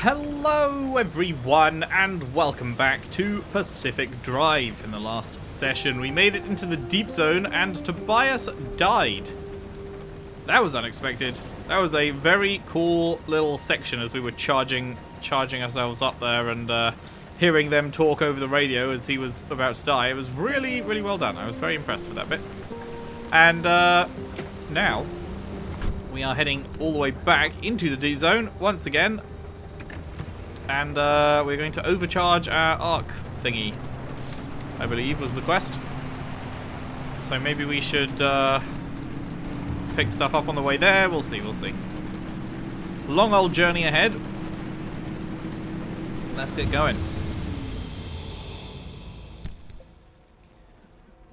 Hello everyone and welcome back to Pacific Drive. In the last session we made it into the deep zone and Tobias died. That was unexpected. That was a very cool little section as we were charging ourselves up there and hearing them talk over the radio as he was about to die. It was really, really well done. I was very impressed with that bit. And now we are heading all the way back into the deep zone once again. And we're going to overcharge our arc thingy, I believe was the quest. So maybe we should pick stuff up on the way there. We'll see, we'll see. Long old journey ahead. Let's get going.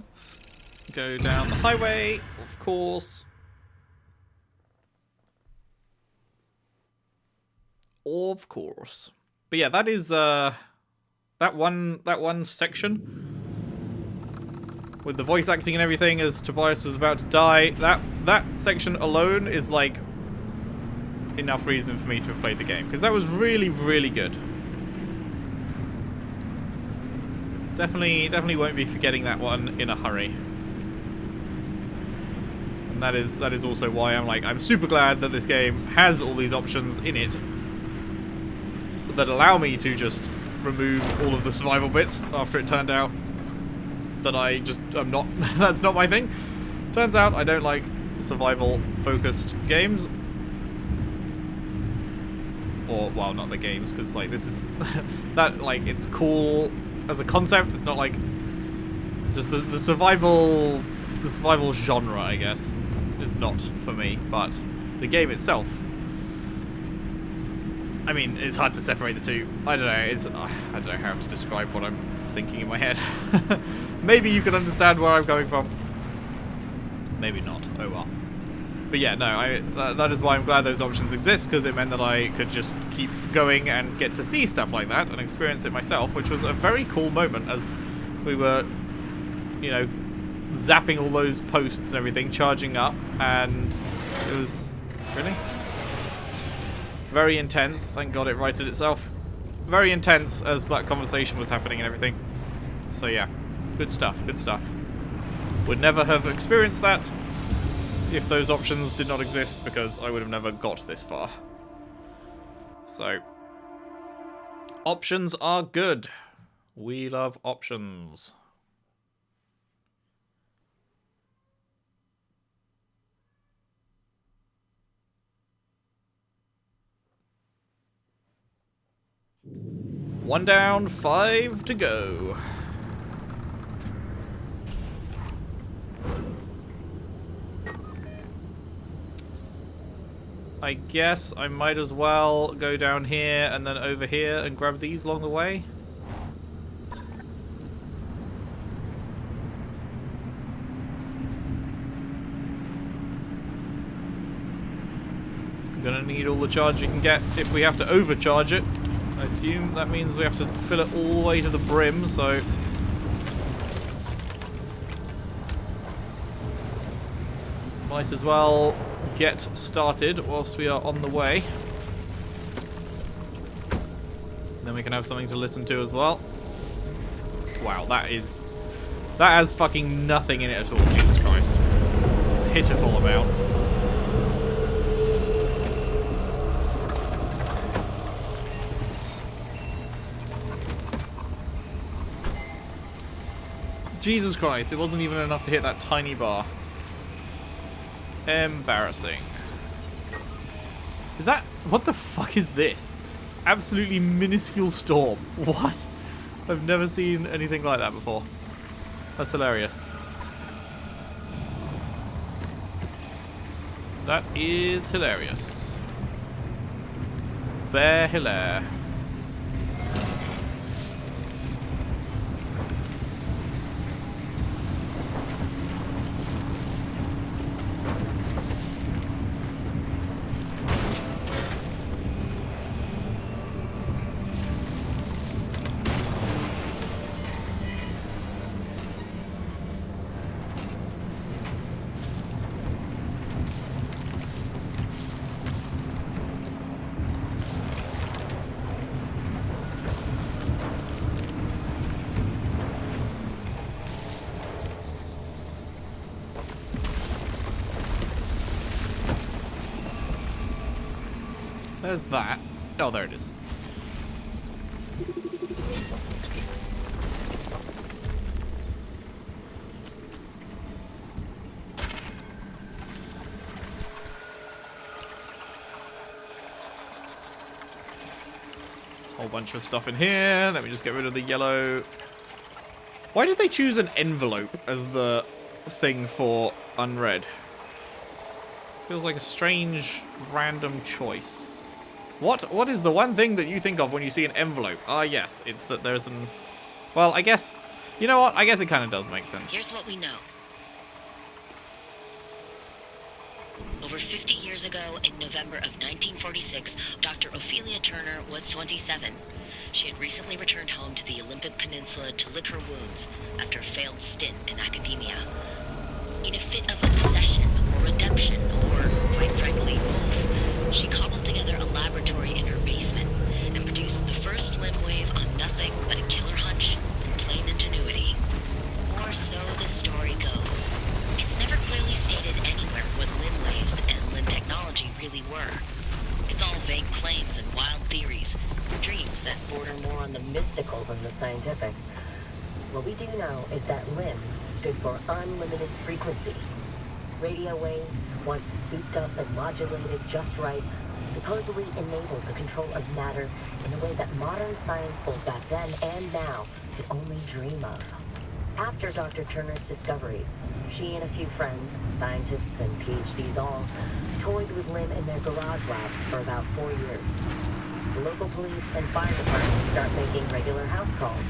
Let's go down the highway, of course. Of course. But yeah, that is that one section with the voice acting and everything as Tobias was about to die. That section alone is like enough reason for me to have played the game, because that was really, really good. Definitely won't be forgetting that one in a hurry. And that is also why I'm super glad that this game has all these options in it that allow me to just remove all of the survival bits after it turned out that I'm not that's not my thing. Turns out I don't like survival focused games. Or, well, not the games, because like this is that, like, it's cool as a concept. It's not like just the survival genre, I guess, is not for me, but the game itself, I mean, it's hard to separate the two. I don't know. I don't know how to describe what I'm thinking in my head. Maybe you can understand where I'm coming from. Maybe not. Oh well. But yeah, no. That is why I'm glad those options exist, because it meant that I could just keep going and get to see stuff like that and experience it myself, which was a very cool moment as we were, you know, zapping all those posts and everything, charging up, and it was really very intense. Thank God it righted itself. Very intense as that conversation was happening and everything. So yeah, good stuff, good stuff. Would never have experienced that if those options did not exist, because I would have never got this far. So, options are good. We love options. One down, 5 to go. I guess I might as well go down here and then over here and grab these along the way. I'm gonna need all the charge we can get if we have to overcharge it. I assume that means we have to fill it all the way to the brim, so might as well get started whilst we are on the way. Then we can have something to listen to as well. Wow, that has fucking nothing in it at all, Jesus Christ. Pitiful amount. Jesus Christ, it wasn't even enough to hit that tiny bar. Embarrassing. Is that... what the fuck is this? Absolutely minuscule storm. What? I've never seen anything like that before. That's hilarious. That is hilarious. Bear hilaire. There's that. Oh, there it is. Whole bunch of stuff in here. Let me just get rid of the yellow. Why did they choose an envelope as the thing for unread? Feels like a strange, random choice. What is the one thing that you think of when you see an envelope? Ah, yes, it's that there's an... Well, I guess... You know what? I guess it kind of does make sense. Here's what we know. Over 50 years ago, in November of 1946, Dr. Ophelia Turner was 27. She had recently returned home to the Olympic Peninsula to lick her wounds after a failed stint in academia. In a fit of obsession or redemption, or quite frankly, both, she cobbled together a laboratory in her basement and produced the first limb wave on nothing but a killer hunch and plain ingenuity. Or so the story goes. It's never clearly stated anywhere what limb waves and limb technology really were. It's all vague claims and wild theories, dreams that border more on the mystical than the scientific. What we do know is that limb stood for unlimited frequency. Radio waves, once souped up and modulated just right, supposedly enabled the control of matter in a way that modern science both back then and now could only dream of. After Dr. Turner's discovery, she and a few friends, scientists and PhDs all, toyed with limb in their garage labs for about 4 years. The local police and fire departments start making regular house calls,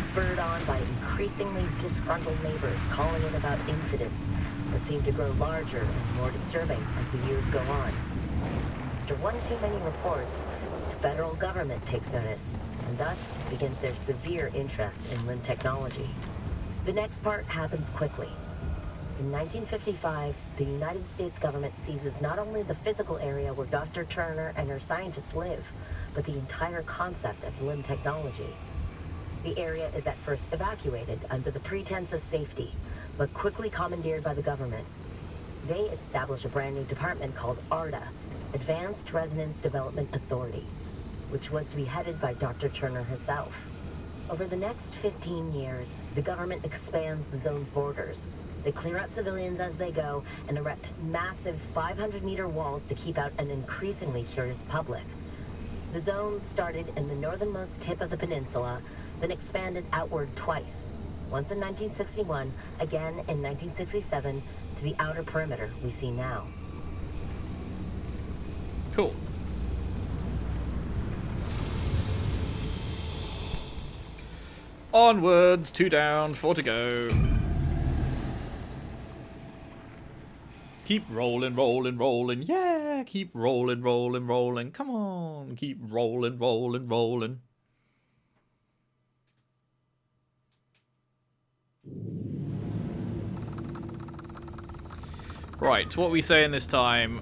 spurred on by increasingly disgruntled neighbors calling in about incidents that seem to grow larger and more disturbing as the years go on. After one too many reports, the federal government takes notice, and thus begins their severe interest in limb technology. The next part happens quickly. In 1955, the United States government seizes not only the physical area where Dr. Turner and her scientists live, but the entire concept of limb technology. The area is at first evacuated under the pretense of safety, but quickly commandeered by the government. They establish a brand new department called ARDA, Advanced Resonance Development Authority, which was to be headed by Dr. Turner herself. Over the next 15 years, the government expands the zone's borders. They clear out civilians as they go and erect massive 500-meter walls to keep out an increasingly curious public. The zone started in the northernmost tip of the peninsula, then expanded outward twice. Once in 1961, again in 1967, to the outer perimeter we see now. Cool. Onwards, 2 down, 4 to go. Keep rolling, rolling, rolling. Yeah, keep rolling, rolling, rolling. Come on, keep rolling, rolling, rolling. Right, what are we saying this time?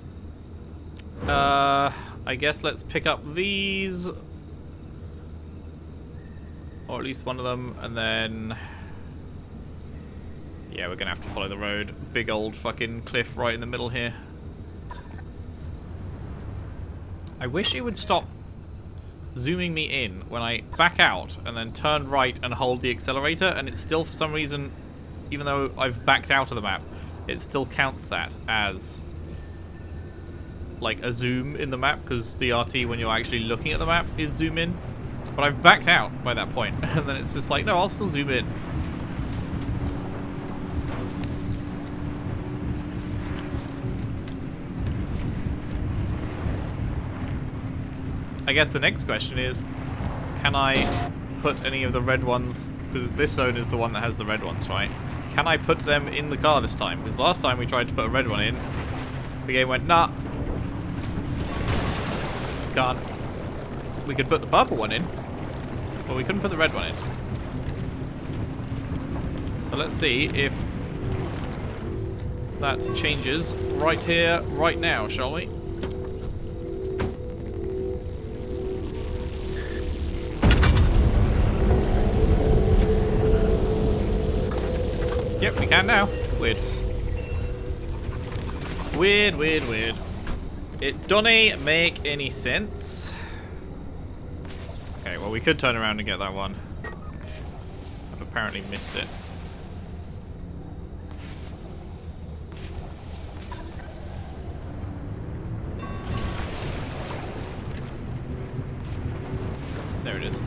I guess let's pick up these. Or at least one of them, and then... Yeah, we're gonna have to follow the road. Big old fucking cliff right in the middle here. I wish it would stop zooming me in when I back out and then turn right and hold the accelerator, and it's still, for some reason, even though I've backed out of the map, it still counts that as like a zoom in the map, because the RT, when you're actually looking at the map, is zoom in. But I've backed out by that point, and then it's just like, no, I'll still zoom in. I guess the next question is, can I put any of the red ones, because this zone is the one that has the red ones, right? Can I put them in the car this time? Because last time we tried to put a red one in, the game went, nah. Can't. We could put the purple one in, but we couldn't put the red one in. So let's see if that changes right here, right now, shall we? Yep, we can now. Weird. Weird, weird, weird. It don't make any sense. Okay, well we could turn around and get that one. I've apparently missed it. There it is.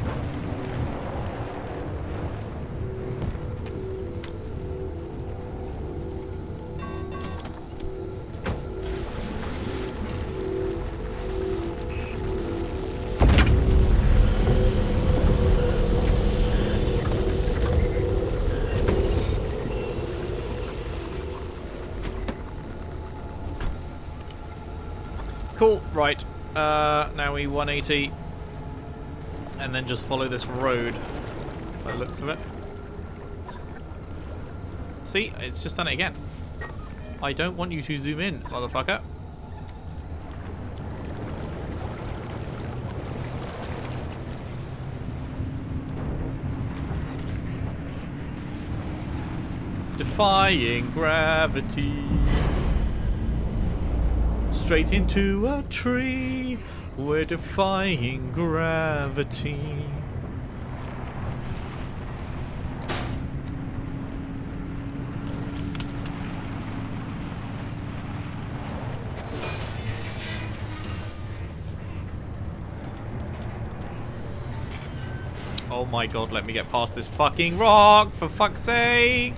Cool, right. Now we 180. And then just follow this road by the looks of it. See, it's just done it again. I don't want you to zoom in, motherfucker. Defying gravity. Straight into a tree. We're defying gravity. Oh my god, let me get past this fucking rock, for fuck's sake!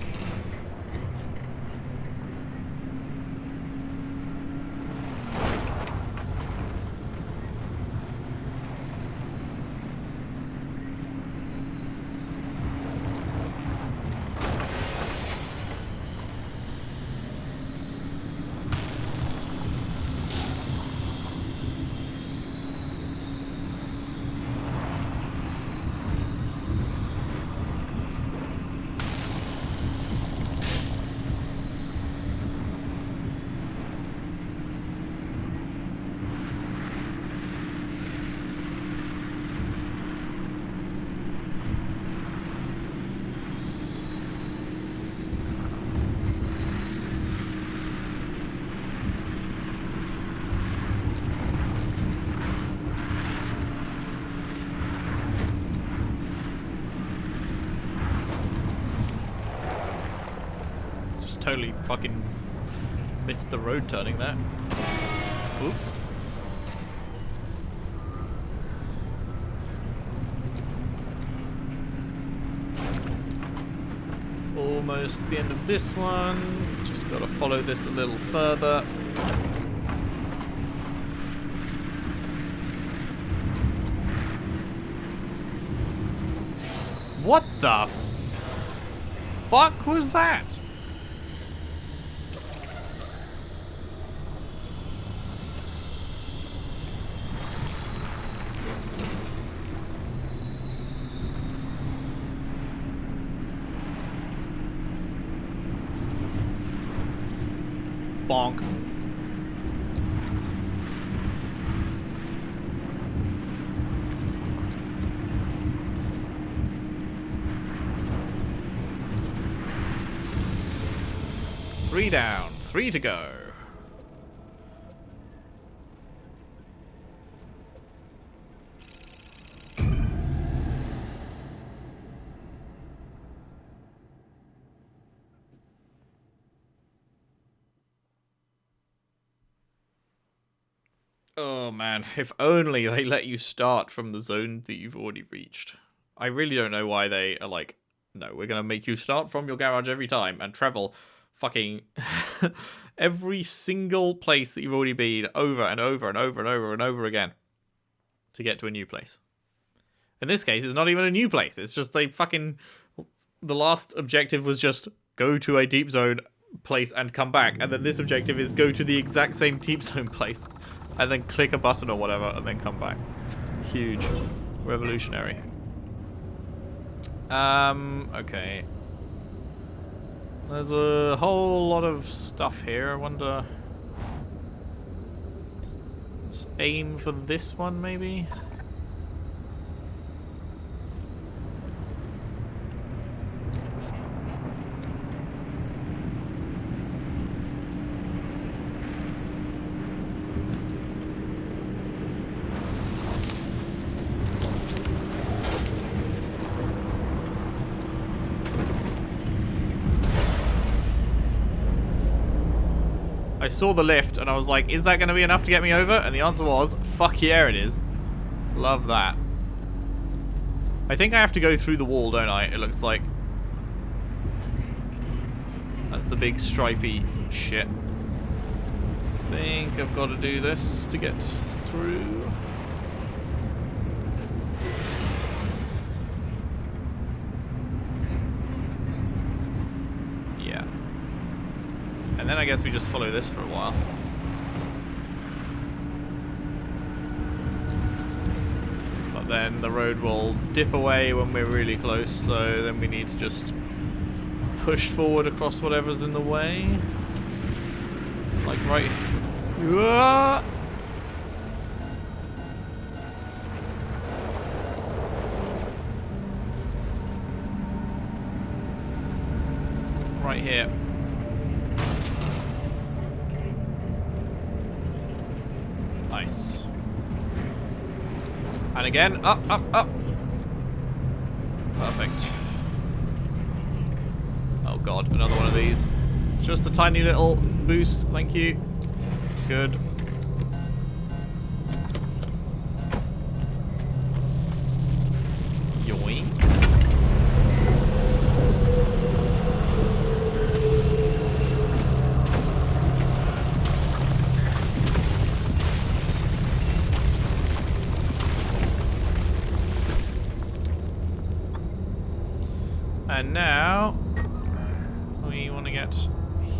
Totally fucking missed the road turning there. Oops. Almost the end of this one. Just gotta follow this a little further. What the fuck was that? Bonk. Three down, 3 to go. Oh man, if only they let you start from the zone that you've already reached. I really don't know why they are like, no, we're gonna make you start from your garage every time and travel fucking every single place that you've already been over and over and over and over and over again to get to a new place. In this case, it's not even a new place. It's just the last objective was just go to a deep zone place and come back. And then this objective is go to the exact same deep zone place and then click a button or whatever and then come back. Huge. Revolutionary. Okay. There's a whole lot of stuff here. I wonder... Let's aim for this one, maybe? I saw the lift and I was like, is that going to be enough to get me over? And the answer was, fuck yeah it is. Love that. I think I have to go through the wall, don't I? It looks like. That's the big stripy shit. I think I've got to do this to get through. Yeah. And then I guess we just follow this for a while. But then the road will dip away when we're really close, so then we need to just push forward across whatever's in the way. Like right... Right here. Nice. And again, up, up, up. Perfect. Oh god, another one of these. Just a tiny little boost, thank you. Good. Yoink. And now we want to get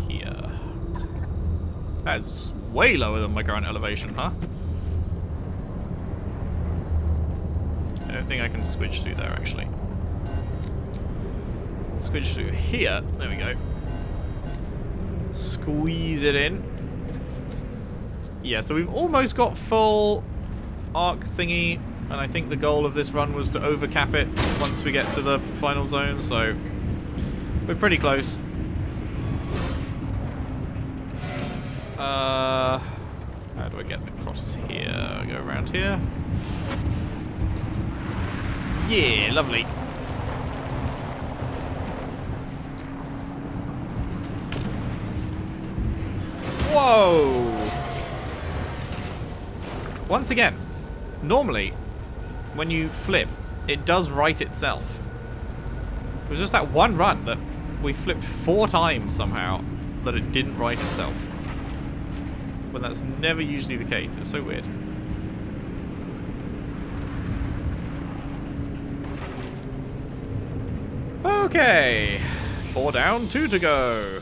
here. That's way lower than my current elevation, huh? I don't think I can squidge through there, actually. Squidge through here. There we go. Squeeze it in. Yeah, so we've almost got full arc thingy. And I think the goal of this run was to overcap it once we get to the final zone, so we're pretty close. How do I get across here? Go around here. Yeah, lovely. Whoa! Once again, normally, when you flip, it does right itself. It was just that one run that we flipped 4 times somehow that it didn't right itself. When that's never usually the case. It was so weird. Okay. 4 down, 2 to go.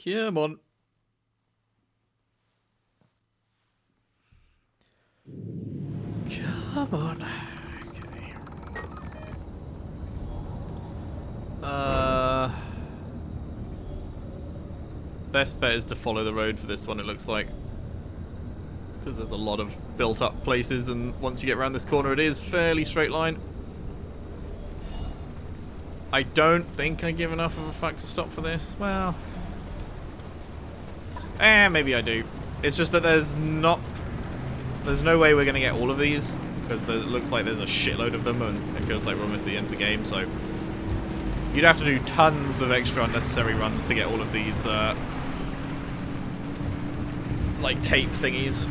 Come on. Come on. Okay. Best bet is to follow the road for this one, it looks like. Because there's a lot of built up places, and once you get around this corner it is fairly straight line. I don't think I give enough of a fuck to stop for this. Well... maybe I do. It's just that there's no way we're going to get all of these, because it looks like there's a shitload of them, and it feels like we're almost at the end of the game, so you'd have to do tons of extra unnecessary runs to get all of these, like, tape thingies.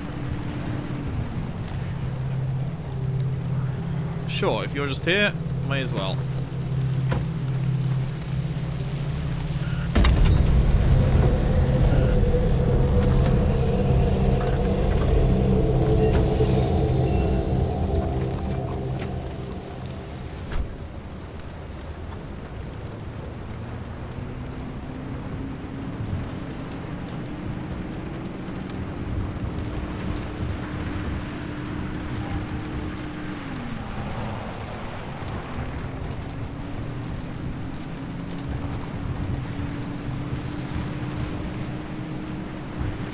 Sure, if you're just here, may as well.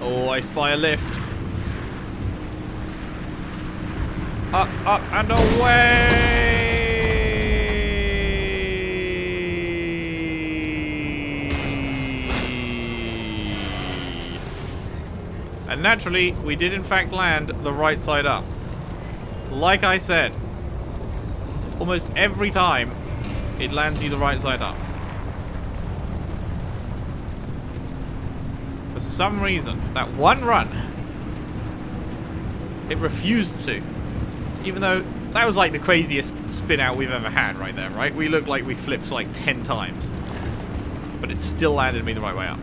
Oh, I spy a lift. Up, up, and away! And naturally, we did in fact land the right side up. Like I said, almost every time, it lands you the right side up. For some reason, that one run, it refused to. Even though that was like the craziest spin out we've ever had right there, right? We looked like we flipped like 10 times. But it still landed me the right way up.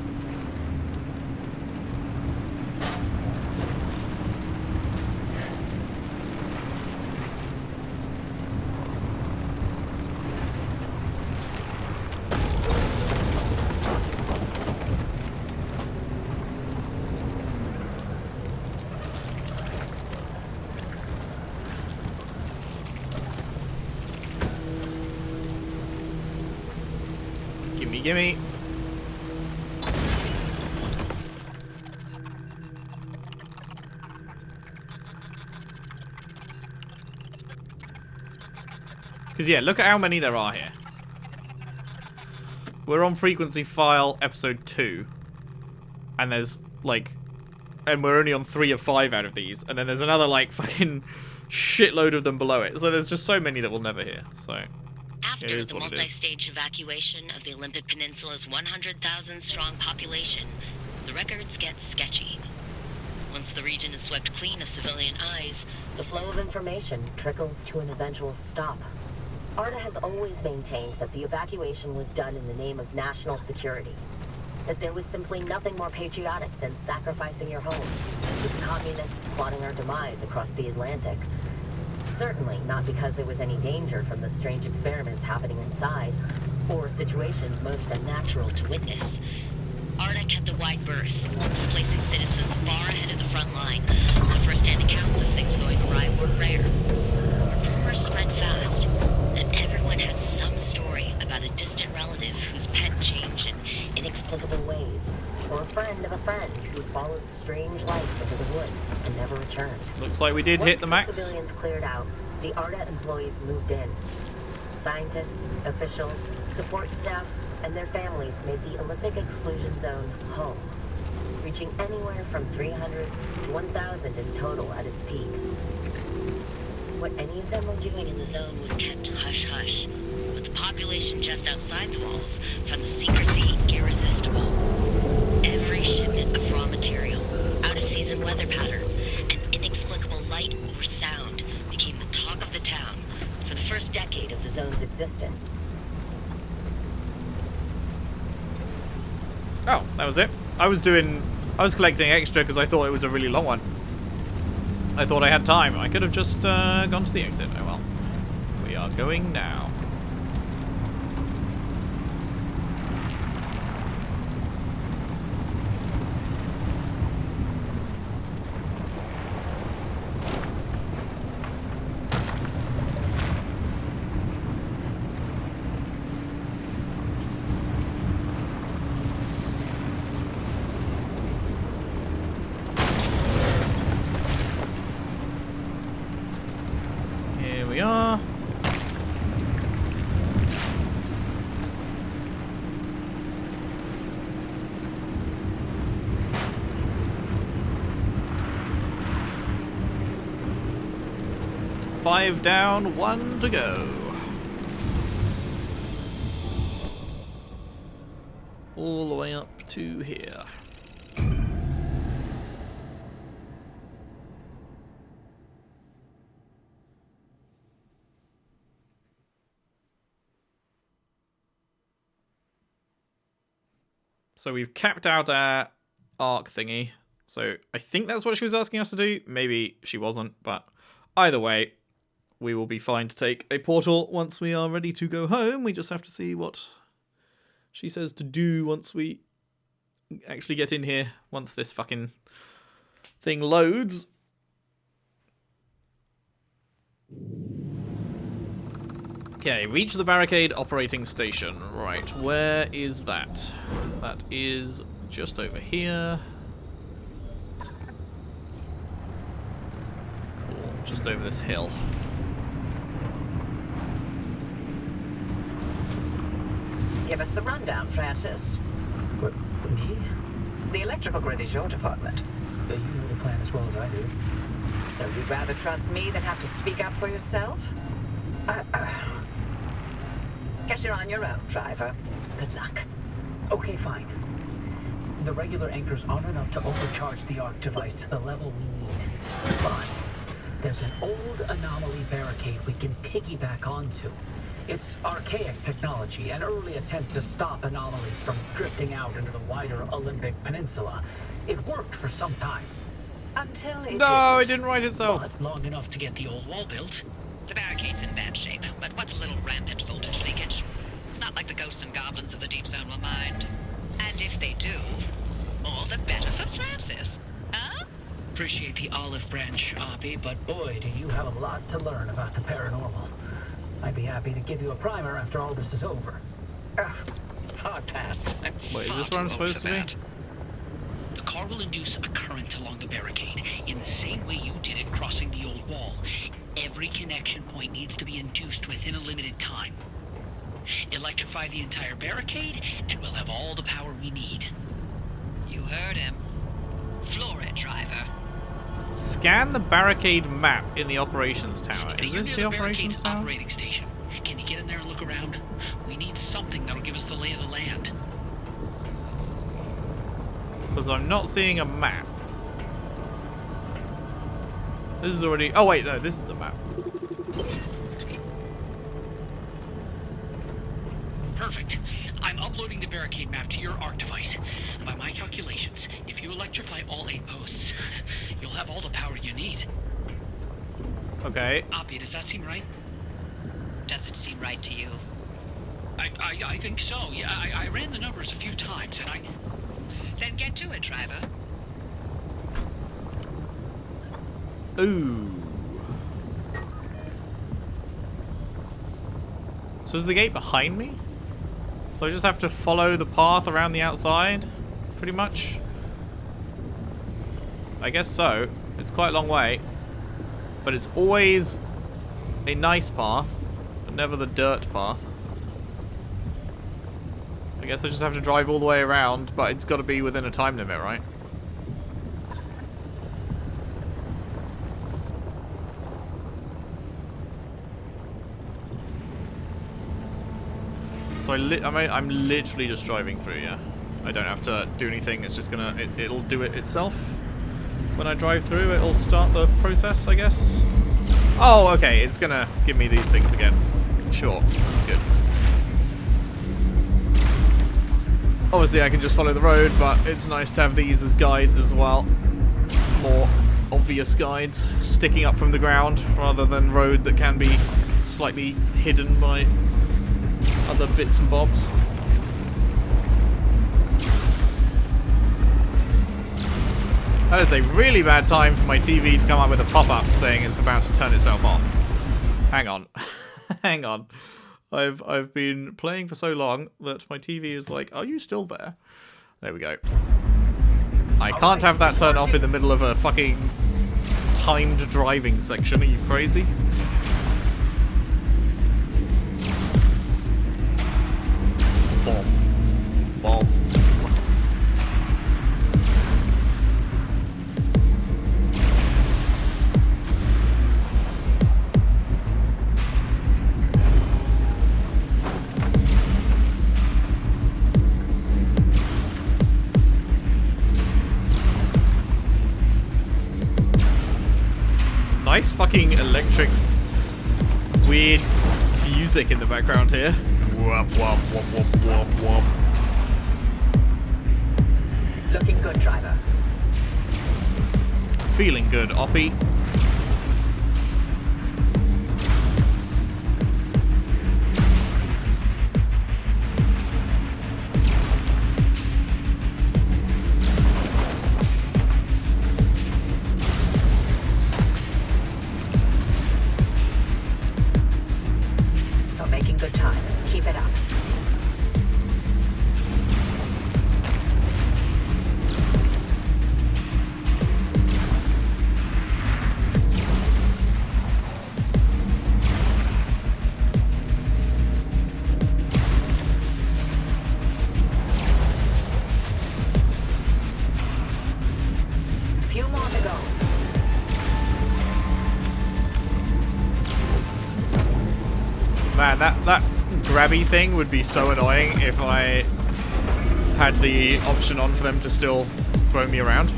Gimme. Because, yeah, look at how many there are here. We're on frequency file episode 2. And there's, like... And we're only on 3 of 5 out of these. And then there's another, like, fucking shitload of them below it. So there's just so many that we'll never hear. So... After the multi-stage evacuation of the Olympic Peninsula's 100,000-strong population, the records get sketchy. Once the region is swept clean of civilian eyes, the flow of information trickles to an eventual stop. ARDA has always maintained that the evacuation was done in the name of national security. That there was simply nothing more patriotic than sacrificing your homes, with communists plotting our demise across the Atlantic. Certainly not because there was any danger from the strange experiments happening inside, or situations most unnatural to witness. ARDA kept a wide berth, displacing citizens far ahead of the front line, so first-hand accounts of things going awry were rare. Rumors spread fast, and everyone had some story about a distant relative whose pet changed in inexplicable ways, or a friend of a friend who followed strange lights into the woods and never returned. Looks like we did hit the max. Once the civilians cleared out, the ARDA employees moved in. Scientists, officials, support staff, and their families made the Olympic exclusion zone home, reaching anywhere from 300 to 1,000 in total at its peak. What any of them were doing in the zone was kept hush-hush, but the population just outside the walls found the secrecy irresistible. Every shipment of raw material, out-of-season weather pattern, and inexplicable light or sound became the talk of the town for the first decade of the zone's existence. Oh, that was it. I was collecting extra because I thought it was a really long one. I thought I had time. I could have just gone to the exit. Oh well. We are going now. We are. Five down, 1 to go. All the way up to here. So we've capped out our arc thingy. So I think that's what she was asking us to do. Maybe she wasn't, but either way, we will be fine to take a portal once we are ready to go home. We just have to see what she says to do once we actually get in here, once this fucking thing loads. Okay, reach the Barricade operating station. Right, where is that? That is just over here. Cool, just over this hill. Give us the rundown, Francis. Me? The electrical grid is your department. You know the plan as well as I do. So you'd rather trust me than have to speak up for yourself? Guess you're on your own, driver. Good luck. Okay, fine. The regular anchors aren't enough to overcharge the arc device to the level we need. But there's an old Anomaly barricade we can piggyback onto. It's archaic technology, an early attempt to stop anomalies from drifting out into the wider Olympic Peninsula. It worked for some time. Until it No, it didn't. didn't write itself. But long enough to get the old wall built. The barricade's in bad shape, but what's a little rampant voltage leakage? Not like the ghosts and goblins of the deep zone will mind. And if they do, all the better for Francis. Huh? Appreciate the olive branch, Oppie, but boy, do you have a lot to learn about the paranormal. I'd be happy to give you a primer after all this is over. Ugh, hard pass. I'm Wait, is far this too where I'm old supposed for to be? that. The car will induce a current along the barricade, in the same way you did it crossing the old wall. Every connection point needs to be induced within a limited time. Electrify the entire barricade, and we'll have all the power we need. You heard him. Floor it, driver. Scan the barricade map in the operations tower. Is You're this near the barricade's operations tower? operating station. Can you get in there and look around? We need something that'll give us the lay of the land. Because I'm not seeing a map. This is already... Oh, wait, no, this is the map. Perfect. I'm uploading the barricade map to your ARC device. By my calculations, if you electrify all 8 posts, you'll have all the power you need. Okay. Oppie, does that seem right? Does it seem right to you? I think so. Yeah, I ran the numbers a few times, and Then get to it, driver. Ooh. So is the gate behind me? So I just have to follow the path around the outside, pretty much? I guess so. It's quite a long way. But it's always a nice path, but never the dirt path. I guess I just have to drive all the way around, but it's got to be within a time limit, right? So I'm literally just driving through, yeah? I don't have to do anything, it's just gonna... It'll do it itself. When I drive through, it'll start the process, I guess. Oh, okay, it's gonna give me these things again. Sure, that's good. Obviously, I can just follow the road, but it's nice to have these as guides as well. More obvious guides, sticking up from the ground, rather than road that can be slightly hidden by other bits and bobs. That is a really bad time for my TV to come up with a pop-up saying it's about to turn itself off. Hang on. Hang on. I've been playing for so long that my TV is like, are you still there? There we go. I can't have that turn off in the middle of a fucking timed driving section. Are you crazy? Bomb. Bomb. Nice fucking electric, weird music in the background here. Wop, wop, wop, wop, wop, wop. Looking good, driver. Feeling good, Oppie. You're making good time. Keep it up. Few Man, that grabby thing would be so annoying if I had the option on for them to still throw me around.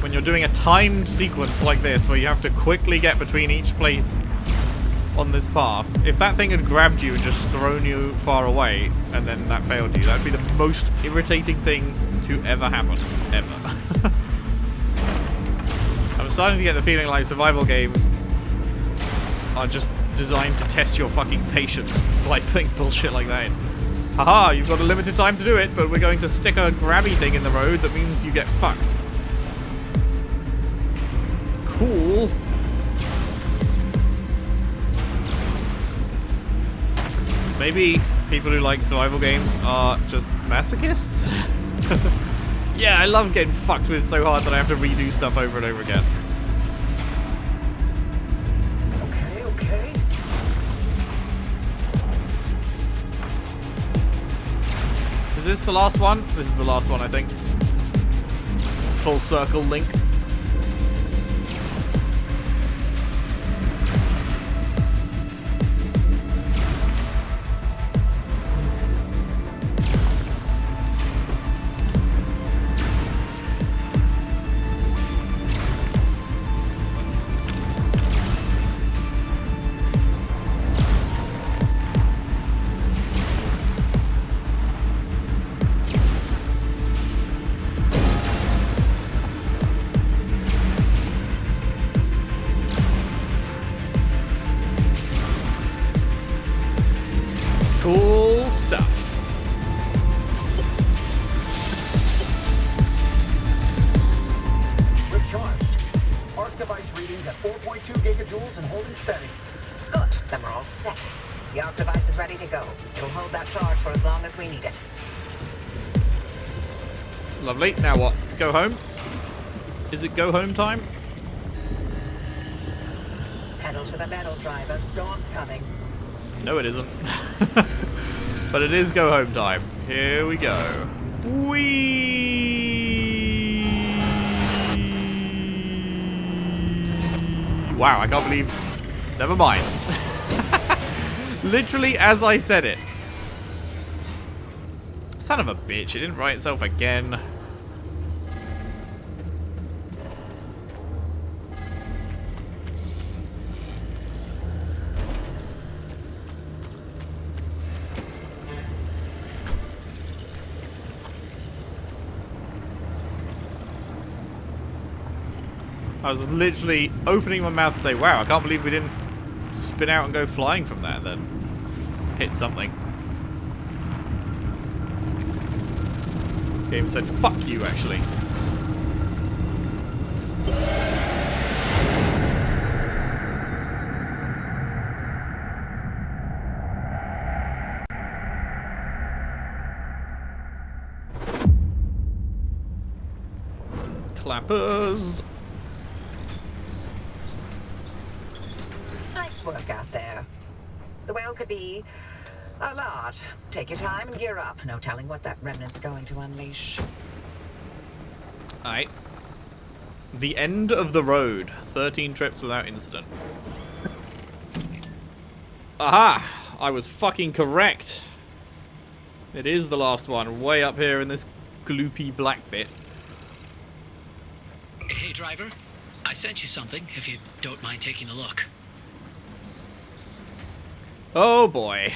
When you're doing a timed sequence like this, where you have to quickly get between each place on this path, if that thing had grabbed you and just thrown you far away, and then that failed you, that'd be the most irritating thing to ever happen. Ever. I'm starting to get the feeling like survival games are just designed to test your fucking patience by putting bullshit like that in. Haha, you've got a limited time to do it, but we're going to stick a grabby thing in the road that means you get fucked. Cool. Maybe people who like survival games are just masochists? Yeah, I love getting fucked with so hard that I have to redo stuff over and over again. Okay. Is this the last one? This is the last one, I think. Full circle link. Cool stuff. Recharged. Arc device readings at 4.2 gigajoules and holding steady. Good. Then we're all set. The arc device is ready to go. It'll hold that charge for as long as we need it. Lovely. Now what? Go home? Is it go home time? Pedal to the metal, driver. Storm's coming. No, it isn't. But it is go home time. Here we go. Whee! Wow, I can't believe... Never mind. Literally as I said it. Son of a bitch, it didn't write itself again. I was literally opening my mouth to say, wow, I can't believe we didn't spin out and go flying from that then. Hit something. Game said, fuck you, actually. Clappers. Nice work out there. The whale could be a lot. Take your time and gear up. No telling what that remnant's going to unleash. Alright. The end of the road. 13 trips without incident. Aha! I was fucking correct. It is the last one. Way up here in this gloopy black bit. Hey, driver. I sent you something, if you don't mind taking a look. Oh boy.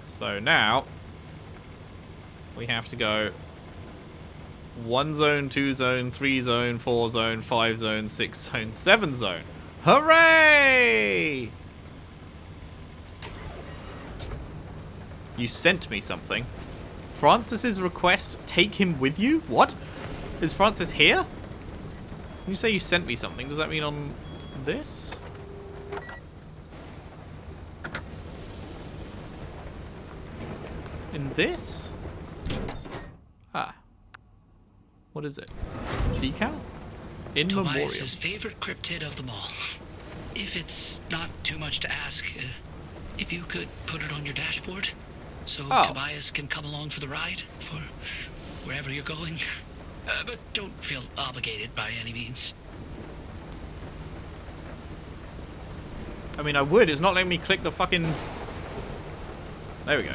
So now we have to go 1 zone, 2 zone, 3 zone, 4 zone, 5 zone, 6 zone, 7 zone. Hooray! You sent me something. Francis's request, take him with you? What? Is Francis here? When you say you sent me something, does that mean on this? In this? Ah. What is it? Decal? In memoriam. Tobias's favorite cryptid of them all. If it's not too much to ask, if you could put it on your dashboard, so Tobias can come along for the ride, for wherever you're going. But don't feel obligated by any means. I mean, I would. It's not letting me click the fucking... There we go.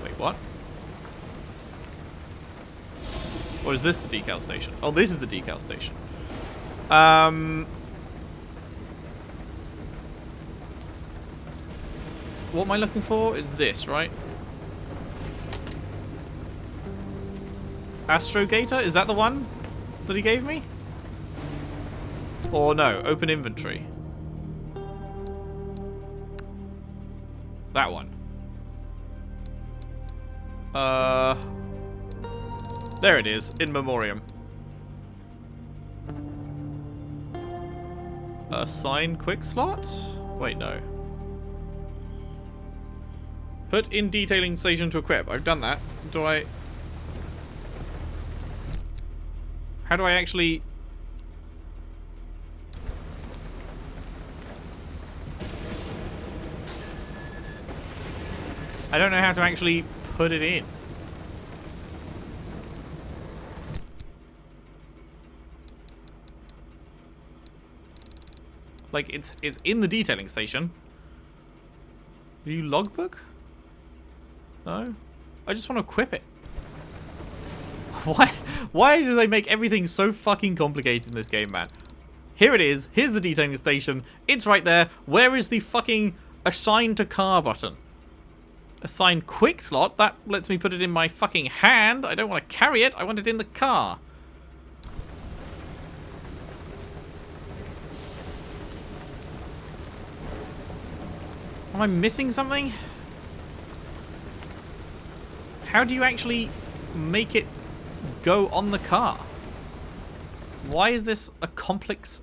Wait, what? Or is this the decal station? Oh, this is the decal station. What am I looking for? Is this, right? Astrogator? Is that the one that he gave me? Or no, open inventory. That one. There it is, in memoriam. Assign quick slot? Wait, no. Put in detailing station to equip. I've done that. Do I... How do I actually... I don't know how to actually put it in. Like, it's in the detailing station. View logbook? No? I just want to equip it. Why do they make everything so fucking complicated in this game, man? Here it is. Here's the detailing station. It's right there. Where is the fucking assign to car button? Assign quick slot? That lets me put it in my fucking hand. I don't want to carry it. I want it in the car. Am I missing something? How do you actually make it go on the car? Why is this a complex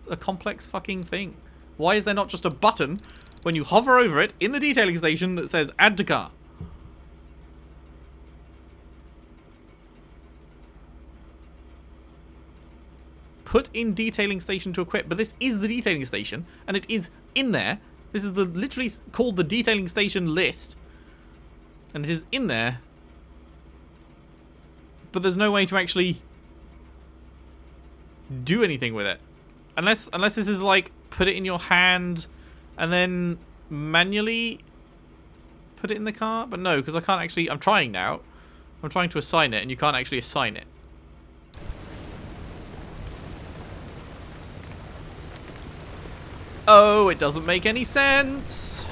fucking thing? Why is there not just a button when you hover over it in the detailing station that says add to car? Put in detailing station to equip. But this is the detailing station and it is in there. This is the literally called the detailing station list. And it is in there. But there's no way to actually do anything with it. Unless this is like put it in your hand and then manually put it in the car. But no, because I can't actually... I'm trying now. I'm trying to assign it and you can't actually assign it. Oh, it doesn't make any sense.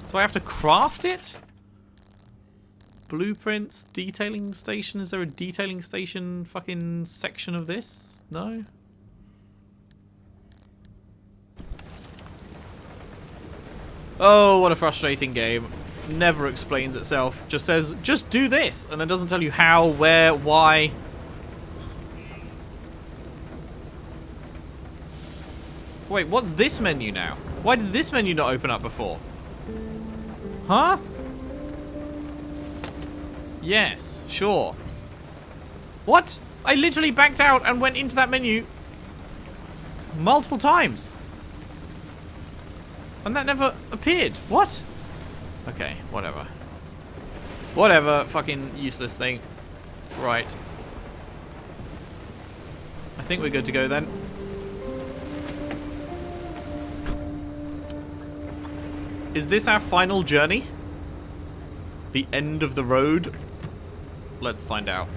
Do I have to craft it? Blueprints, detailing station. Is there a detailing station fucking section of this? No? Oh, what a frustrating game. Never explains itself. Just says, just do this. And then doesn't tell you how, where, why. Wait, what's this menu now? Why did this menu not open up before? Huh? Yes, sure. What? I literally backed out and went into that menu multiple times. And that never appeared. What? Okay, whatever. Whatever, fucking useless thing. Right. I think we're good to go then. Is this our final journey? The end of the road? Let's find out.